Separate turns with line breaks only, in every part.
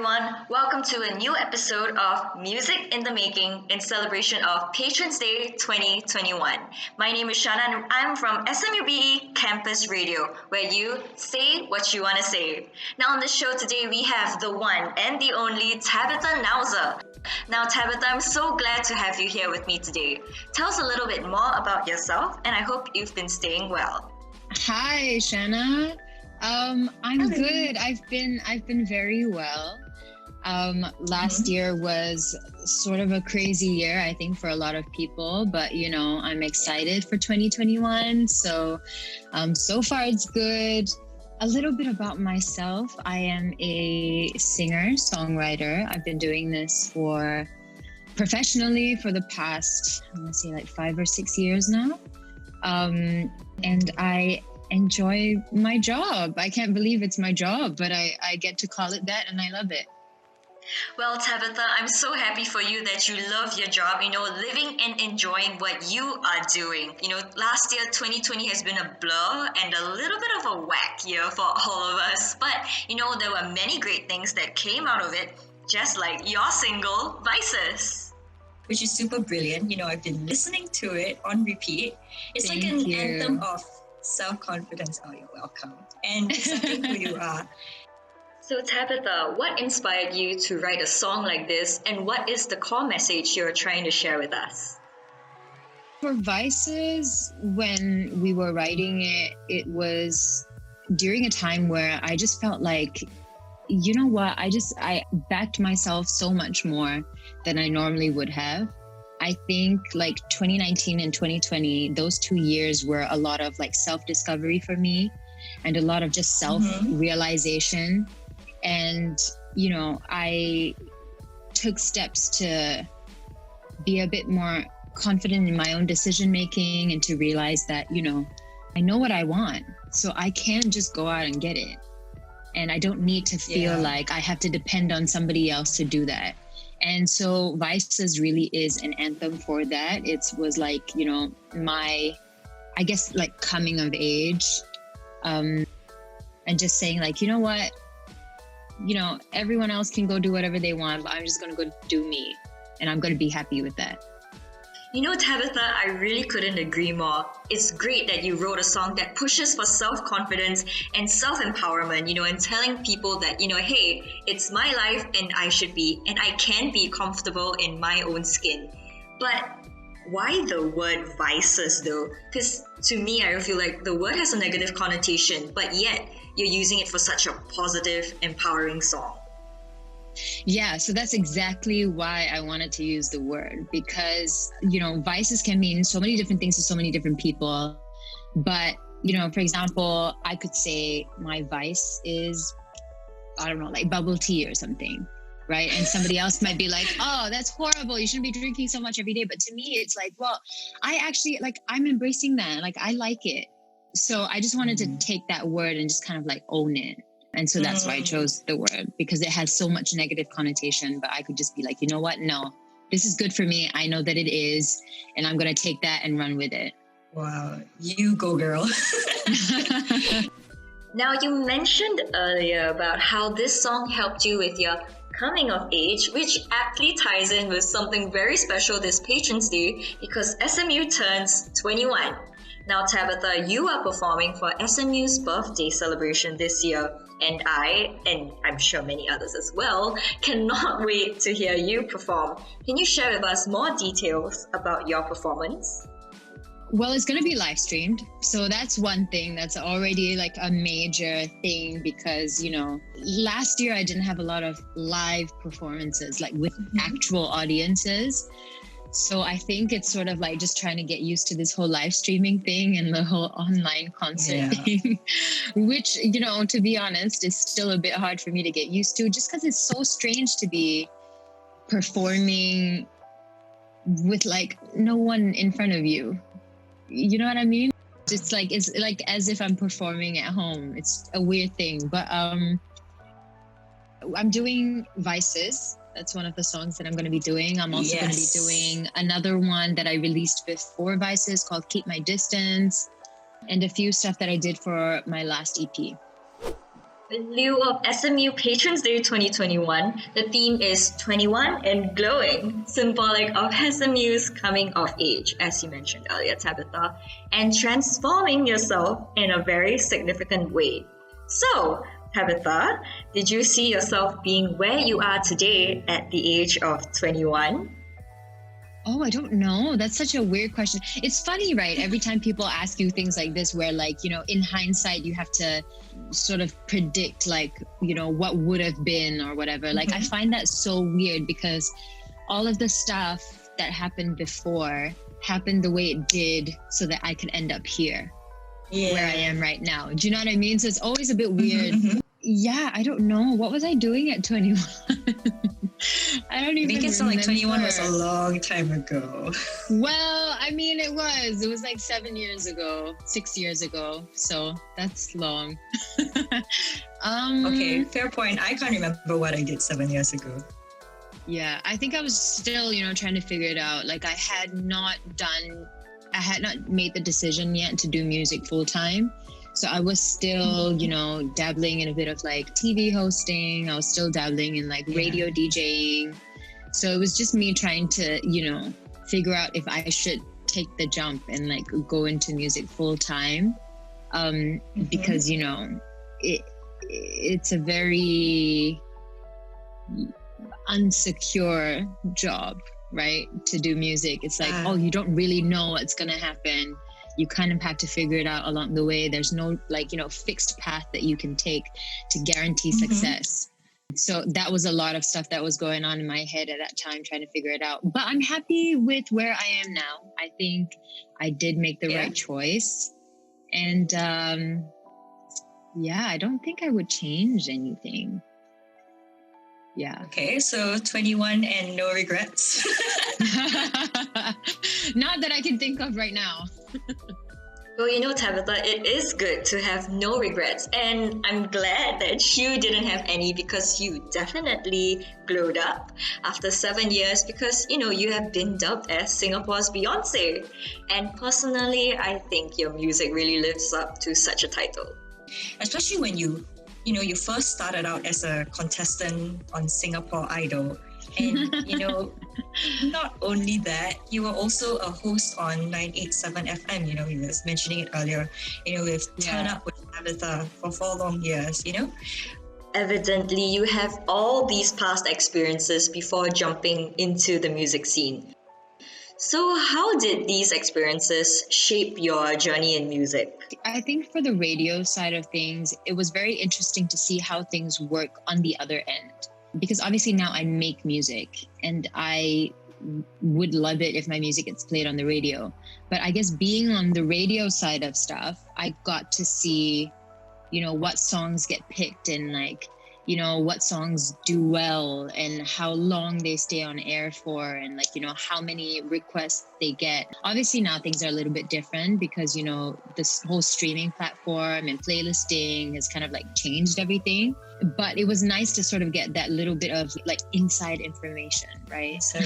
everyone. Welcome to a new episode of Music in the Making in celebration of Patrons Day 2021. My name is Shana and I'm from SMUBE Campus Radio, where you say what you want to say. Now, on the show today, we have the one and the only Tabitha Nauza. Now, Tabitha, I'm so glad to have you here with me today. Tell us a little bit more about yourself, and I hope you've been staying well.
Hi, Shanna. I'm good. I've been very well. Last year was sort of a crazy year, I think, for a lot of people, but I'm excited for 2021. So far it's good. A little bit about myself. I am a singer, songwriter. I've been doing this professionally for the past, I want to say like 5 or 6 years now. And I enjoy my job. I can't believe it's my job, but I get to call it that and I love it.
Well, Tabitha, I'm so happy for you that you love your job, living and enjoying what you are doing. Last year, 2020 has been a blur and a little bit of a whack year for all of us. But, there were many great things that came out of it, just like your single, Vices.
Which is super brilliant. I've been listening to it on repeat. It's like an anthem of self-confidence. Oh, you're welcome. And accepting who you are.
So Tabitha, what inspired you to write a song like this, and what is the core message you're trying to share with us?
For Vices, when we were writing it, it was during a time where I just felt like, you know what, I backed myself so much more than I normally would have. I think like 2019 and 2020, those 2 years were a lot of like self-discovery for me and a lot of just self-realization. And, I took steps to be a bit more confident in my own decision-making and to realize that, I know what I want. So I can just go out and get it. And I don't need to feel like I have to depend on somebody else to do that. And so Vices really is an anthem for that. It was like, my, I guess, like coming of age, and just saying like, you know what, everyone else can go do whatever they want, but I'm just going to go do me. And I'm going to be happy with that.
Tabitha, I really couldn't agree more. It's great that you wrote a song that pushes for self-confidence and self-empowerment, and telling people that, hey, it's my life and I can be comfortable in my own skin. But why the word vices though? Because to me, I feel like the word has a negative connotation, but yet you're using it for such a positive, empowering song.
Yeah, so that's exactly why I wanted to use the word, because, vices can mean so many different things to so many different people. But, for example, I could say my vice is, I don't know, like bubble tea or something, right? And somebody else might be like, oh, that's horrible. You shouldn't be drinking so much every day. But to me, it's like, well, I actually, I'm embracing that. Like, I like it. So I just wanted to take that word and just kind of like own it. And so that's why I chose the word, because it has so much negative connotation, but I could just be like, you know what? No, this is good for me. I know that it is, and I'm going to take that and run with it.
Wow. You go, girl.
Now, you mentioned earlier about how this song helped you with your coming of age, which aptly ties in with something very special this Patrons Day, because SMU turns 21. Now, Tabitha, you are performing for SMU's birthday celebration this year, and I, and I'm sure many others as well, cannot wait to hear you perform. Can you share with us more details about your performance?
Well, it's going to be live streamed. So that's one thing that's already like a major thing, because, last year I didn't have a lot of live performances, like with actual audiences. So I think it's sort of like just trying to get used to this whole live streaming thing and the whole online concert thing, which, to be honest, is still a bit hard for me to get used to, just because it's so strange to be performing with like no one in front of you. You know what I mean? It's like as if I'm performing at home. It's a weird thing, but I'm doing Vices. That's one of the songs that I'm going to be doing. I'm also going to be doing another one that I released before Vices called Keep My Distance, and a few stuff that I did for my last EP.
In lieu of SMU Patrons Day 2021, the theme is 21 and glowing, symbolic of SMU's coming of age, as you mentioned earlier, Tabitha, and transforming yourself in a very significant way. So, Tabitha, did you see yourself being where you are today at the age of 21?
Oh, I don't know. That's such a weird question. It's funny, right? Every time people ask you things like this, where like, in hindsight, you have to sort of predict like, what would have been or whatever. Like, I find that so weird because all of the stuff that happened before happened the way it did so that I could end up here where I am right now. Do you know what I mean? So it's always a bit weird. Yeah, I don't know. What was I doing at 21? I don't even
Make it sound like 21 was a
remember.
long time ago.
Well, I mean, it was like 6 years ago. So that's long.
Okay, fair point. I can't remember what I did 7 years ago.
Yeah, I think I was still, trying to figure it out. Like I had not made the decision yet to do music full time. So I was still, dabbling in a bit of like TV hosting. I was still dabbling in like radio DJing. So it was just me trying to, figure out if I should take the jump and like go into music full time. Because, it's a very unsecure job, right? To do music. It's like, you don't really know what's going to happen. You kind of have to figure it out along the way. There's no fixed path that you can take to guarantee success. So that was a lot of stuff that was going on in my head at that time, trying to figure it out. But I'm happy with where I am now. I think I did make the right choice. And I don't think I would change anything. Yeah.
Okay, so 21 and no regrets.
Not that I can think of right now.
Well, Tabitha, it is good to have no regrets. And I'm glad that you didn't have any because you definitely glowed up after 7 years because, you have been dubbed as Singapore's Beyonce. And personally, I think your music really lives up to such a title.
Especially when you first started out as a contestant on Singapore Idol. And, not only that, you were also a host on 987 FM, you were mentioning it earlier, with Turn Up with Tabitha for 4 long years,
Evidently, you have all these past experiences before jumping into the music scene. So how did these experiences shape your journey in music?
I think for the radio side of things, it was very interesting to see how things work on the other end. Because obviously now I make music and I would love it if my music gets played on the radio. But I guess being on the radio side of stuff, I got to see, what songs get picked and what songs do well and how long they stay on air for and how many requests they get. Obviously now things are a little bit different because, this whole streaming platform and playlisting has kind of changed everything. But it was nice to sort of get that little bit of inside information, right? So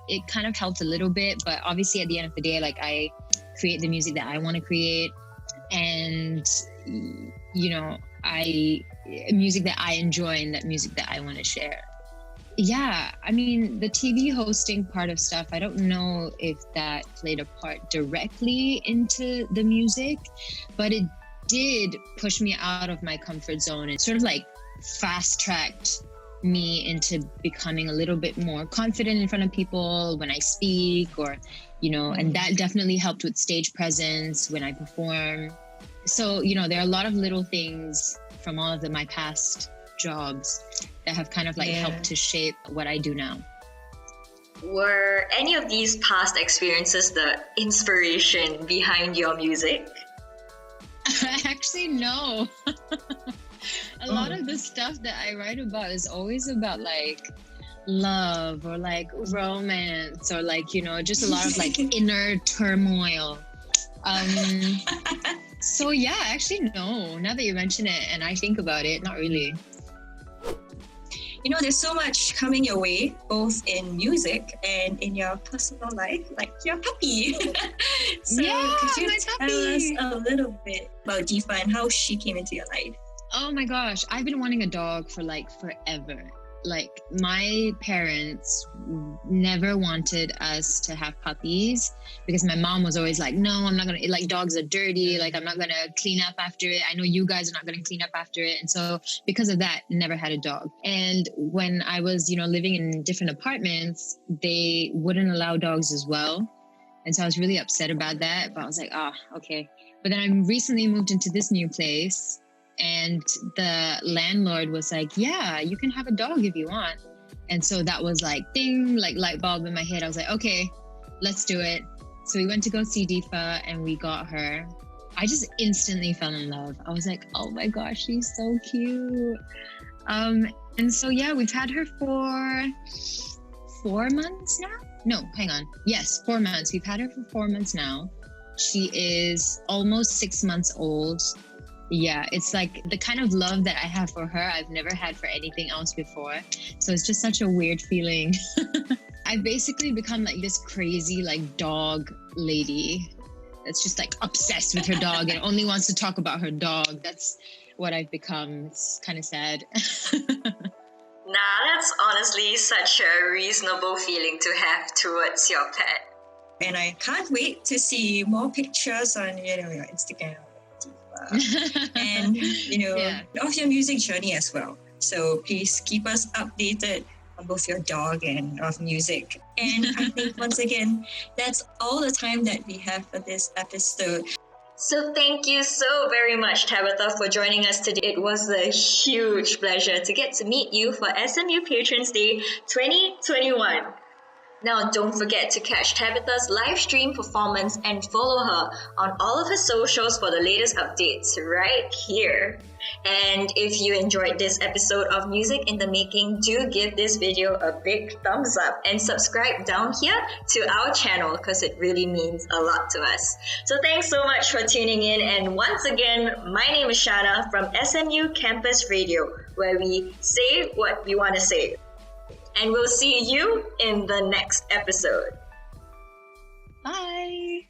it kind of helped a little bit, but obviously at the end of the day, I create the music that I want to create and, music that I enjoy and that music that I want to share. Yeah, I mean, the TV hosting part of stuff, I don't know if that played a part directly into the music, but it did push me out of my comfort zone and sort of fast-tracked me into becoming a little bit more confident in front of people when I speak or, and that definitely helped with stage presence when I perform. So, there are a lot of little things from all of my past jobs that have kind of helped to shape what I do now.
Were any of these past experiences the inspiration behind your music?
Actually, no. A lot of the stuff that I write about is always about love or romance or just a lot of inner turmoil. So yeah, actually no. Now that you mention it and I think about it, not really.
There's so much coming your way, both in music and in your personal life, like your puppy. So could you tell us a little bit about Deepa and how she came into your life?
Oh my gosh, I've been wanting a dog for like forever. Like my parents never wanted us to have puppies because my mom was always like, no, I'm not gonna, like dogs are dirty, like I'm not gonna clean up after it. I know you guys are not gonna clean up after it. And so because of that, never had a dog. And when I was, living in different apartments, they wouldn't allow dogs as well. And so I was really upset about that. But I was like, okay. But then I recently moved into this new place, and the landlord was like, yeah, you can have a dog if you want. And so that was like, ding, like light bulb in my head. I was like, okay, let's do it. So we went to go see Deepa and we got her. I just instantly fell in love. I was like, oh my gosh, she's so cute. And so, yeah, we've had her for 4 months now. No, hang on. Yes, 4 months. We've had her for 4 months now. She is almost 6 months old. Yeah, it's like the kind of love that I have for her, I've never had for anything else before. So it's just such a weird feeling. I've basically become like this crazy like dog lady that's just like obsessed with her dog and only wants to talk about her dog. That's what I've become. It's kind of sad.
Nah, that's honestly such a reasonable feeling to have towards your pet.
And I can't wait to see more pictures on your Instagram. And
Yeah.
of your music journey as well. So please keep us updated on both your dog and of music. And I think once again, that's all the time that we have for this episode.
So thank you so very much, Tabitha, for joining us today. It was a huge pleasure to get to meet you for SMU Patrons Day 2021. Now, don't forget to catch Tabitha's live stream performance and follow her on all of her socials for the latest updates right here. And if you enjoyed this episode of Music in the Making, do give this video a big thumbs up and subscribe down here to our channel because it really means a lot to us. So thanks so much for tuning in. And once again, my name is Shana from SMU Campus Radio, where we say what we want to say. And we'll see you in the next episode.
Bye.